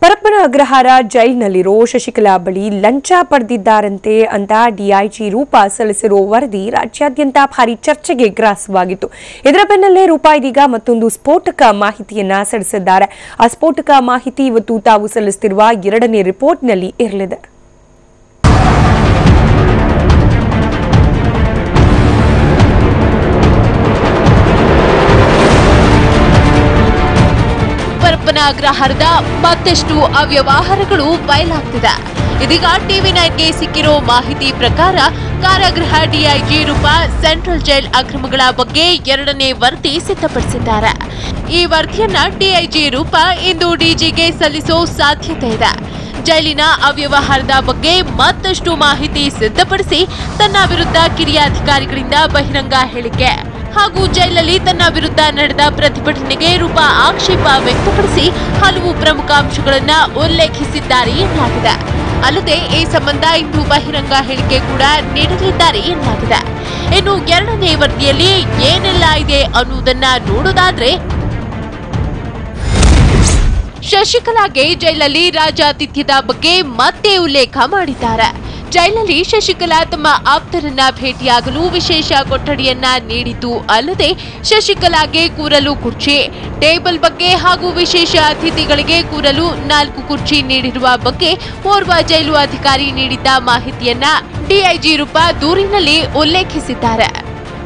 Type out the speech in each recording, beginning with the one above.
ಪರಪ್ಪನ ಅಗ್ರಹಾರ ಜೈಲಿನಲ್ಲಿರೋ ಶಶಿಕಲಾ ಬಳಿ ಲಂಚ ಪಡೆದಿದ್ದಾರಂತೆ ಅಂತ ಡಿಐಜಿ ರೂಪಾ ಸಲ್ಲಿಸಿರೋ ವರದಿ ರಾಜ್ಯಾದ್ಯಂತ ಭಾರಿ ಚರ್ಚೆಗೆ ಗ್ರಾಸವಾಗಿತ್ತು. ಇದರ ಬೆನ್ನಲ್ಲೇ ರೂಪಾ ಇದೀಗ ಮತ್ತೊಂದು ಸ್ಫೋಟಕ ಮಾಹಿತಿಯನ್ನ ಸಲ್ಲಿಸಿದ್ದಾರೆ. ಆ ಸ್ಫೋಟಕ ಮಾಹಿತಿ ಇವತ್ತು ತಾವು ಸಲ್ಲಿಸುತ್ತಿರುವ 2ನೇ ರಿಪೋರ್ಟ್ನಲ್ಲಿ ಇರಲಿದೆ. ಪರಪ್ಪನ ಅಗ್ರಹಾರದ ಮತ್ತಷ್ಟು ಅವ್ಯವಹಾರಗಳು ಬಯಲಾಗ್ತಿದೆ. ಇದೀಗ ಟಿವಿ9ಗೆ ಸಿಕ್ಕಿರೋ ಮಾಹಿತಿ ಪ್ರಕಾರ ಕಾರಾಗೃಹ ಡಿಐಜಿ ರೂಪಾ ಸೆಂಟ್ರಲ್ ಜೈಲ್ ಅಕ್ರಮಗಳ ಬಗ್ಗೆ 2ನೇ ವರದಿ ಸಿದ್ಧಪಡಿಸಿದ್ದಾರೆ. ಈ ವರದಿಯನ್ನ ಡಿಐಜಿ ರೂಪಾ ಇಂದು ಡಿಜಿಗೆ ಸಲ್ಲಿಸೋ ಸಾಧ್ಯತೆ ಇದೆ. ಜೈಲಿನ ಅವ್ಯವಹಾರದ ಬಗ್ಗೆ ಮತ್ತಷ್ಟು ಮಾಹಿತಿ ಸಿದ್ಧಪಡಿಸಿ ತನ್ನ ವಿರುದ್ಧ ಕಿರಿಯ ಅಧಿಕಾರಿಗಳಿಂದ ಬಹಿರಂಗ ಹೇಳಿಕೆ ಹಾಗೂ ಜೈಲಲ್ಲಿ ತನ್ನ ವಿರುದ್ಧ ನಡೆದ ಪ್ರತಿಭಟನೆಗೆ ರೂಪಾ ಆಕ್ಷೇಪ ವ್ಯಕ್ತಪಡಿಸಿ ಹಲವು ಪ್ರಮುಖ ಅಂಶಗಳನ್ನು ಉಲ್ಲೇಖಿಸಿದ್ದಾರೆ ಎನ್ನಲಾಗಿದೆ. ಅಲ್ಲದೆ ಈ ಸಂಬಂಧ ಇಂದು ಬಹಿರಂಗ ಹೇಳಿಕೆ ಕೂಡ ನೀಡಲಿದ್ದಾರೆ ಎನ್ನಲಾಗಿದೆ. ಇನ್ನು 2ನೇ ವರದಿಯಲ್ಲಿ ಏನೆಲ್ಲ ಇದೆ ಅನ್ನುವುದನ್ನ ನೋಡೋದಾದ್ರೆ, ಶಶಿಕಲಾಗೆ ಜೈಲಲ್ಲಿ ರಾಜಾತಿಥ್ಯದ ಬಗ್ಗೆ ಮತ್ತೆ ಉಲ್ಲೇಖ ಮಾಡಿದ್ದಾರೆ. ಜೈಲಲ್ಲಿ ಶಶಿಕಲಾ ತಮ್ಮ ಆಪ್ತರನ್ನ ಭೇಟಿಯಾಗಲು ವಿಶೇಷ ಕೊಠಡಿಯನ್ನ ನೀಡಿದ್ದು ಅಲ್ಲದೆ ಶಶಿಕಲಾಗೆ ಕೂರಲು ಕುರ್ಚಿ, ಟೇಬಲ್ ಬಗ್ಗೆ ಹಾಗೂ ವಿಶೇಷ ಅತಿಥಿಗಳಿಗೆ ಕೂರಲು 4 ಕುರ್ಚಿ ನೀಡಿರುವ ಬಗ್ಗೆ ಓರ್ವ ಜೈಲು ಅಧಿಕಾರಿ ನೀಡಿದ್ದ ಮಾಹಿತಿಯನ್ನ ಡಿಐಜಿ ರೂಪಾ ದೂರಿನಲ್ಲಿ ಉಲ್ಲೇಖಿಸಿದ್ದಾರೆ.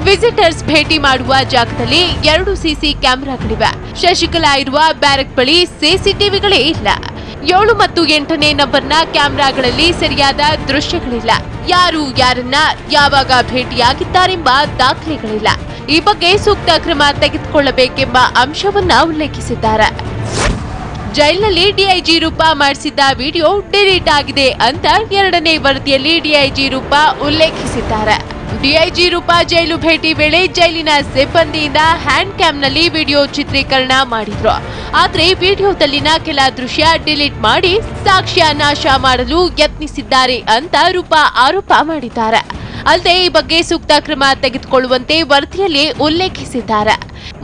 ವಿಸಿಟರ್ಸ್ ಭೇಟಿ ಮಾಡುವ ಜಾಗದಲ್ಲಿ 2 ಸಿಸಿ ಕ್ಯಾಮೆರಾಗಳಿವೆ. ಶಶಿಕಲಾ ಇರುವ ಬ್ಯಾರಕ್ ಬಳಿ ಸಿಸಿಟಿವಿಗಳೇ ಇಲ್ಲ. 7 ಮತ್ತು 8ನೇ ನಂಬರ್ನ ಕ್ಯಾಮೆರಾಗಳಲ್ಲಿ ಸರಿಯಾದ ದೃಶ್ಯಗಳಿಲ್ಲ. ಯಾರು ಯಾರನ್ನ ಯಾವಾಗ ಭೇಟಿಯಾಗಿದ್ದಾರೆಂಬ ದಾಖಲೆಗಳಿಲ್ಲ. ಈ ಬಗ್ಗೆ ಸೂಕ್ತ ಕ್ರಮ ತೆಗೆದುಕೊಳ್ಳಬೇಕೆಂಬ ಅಂಶವನ್ನ ಉಲ್ಲೇಖಿಸಿದ್ದಾರೆ. ಜೈಲಿನಲ್ಲಿ ಡಿಐಜಿ ರೂಪಾ ಮಾಡಿಸಿದ್ದ ವಿಡಿಯೋ ಡಿಲೀಟ್ ಆಗಿದೆ ಅಂತ 2ನೇ ವರದಿಯಲ್ಲಿ ಡಿಐಜಿ ರೂಪಾ ಉಲ್ಲೇಖಿಸಿದ್ದಾರೆ. ಡಿಐಜಿ ರೂಪಾ ಜೈಲು ಭೇಟಿ ವೇಳೆ ಜೈಲಿನ ಸಿಬ್ಬಂದಿಯಿಂದ ಹ್ಯಾಂಡ್ ಕ್ಯಾಮ್ನಲ್ಲಿ ವಿಡಿಯೋ ಚಿತ್ರೀಕರಣ ಮಾಡಿದ್ರು. ಆದ್ರೆ ವಿಡಿಯೋದಲ್ಲಿನ ಕೆಲ ದೃಶ್ಯ ಡಿಲೀಟ್ ಮಾಡಿ ಸಾಕ್ಷ್ಯ ನಾಶ ಮಾಡಲು ಯತ್ನಿಸಿದ್ದಾರೆ ಅಂತ ರೂಪಾ ಆರೋಪ ಮಾಡಿದ್ದಾರೆ. ಅಲ್ಲದೆ ಈ ಬಗ್ಗೆ ಸೂಕ್ತ ಕ್ರಮ ತೆಗೆದುಕೊಳ್ಳುವಂತೆ ವರದಿಯಲ್ಲಿ ಉಲ್ಲೇಖಿಸಿದ್ದಾರೆ.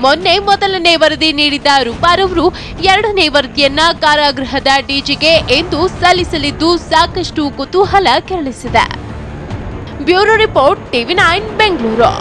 ಮೊನ್ನೆ 1ನೇ ವರದಿ ನೀಡಿದ್ದ ರೂಪಾರವರು 2ನೇ ವರದಿಯನ್ನ ಕಾರಾಗೃಹದ ಡಿಜಿಗೆ ಎಂದು ಸಲ್ಲಿಸಲಿದ್ದು ಸಾಕಷ್ಟು ಕುತೂಹಲ ಕೆರಳಿಸಿದೆ. Bureau report TV nine Bengaluru.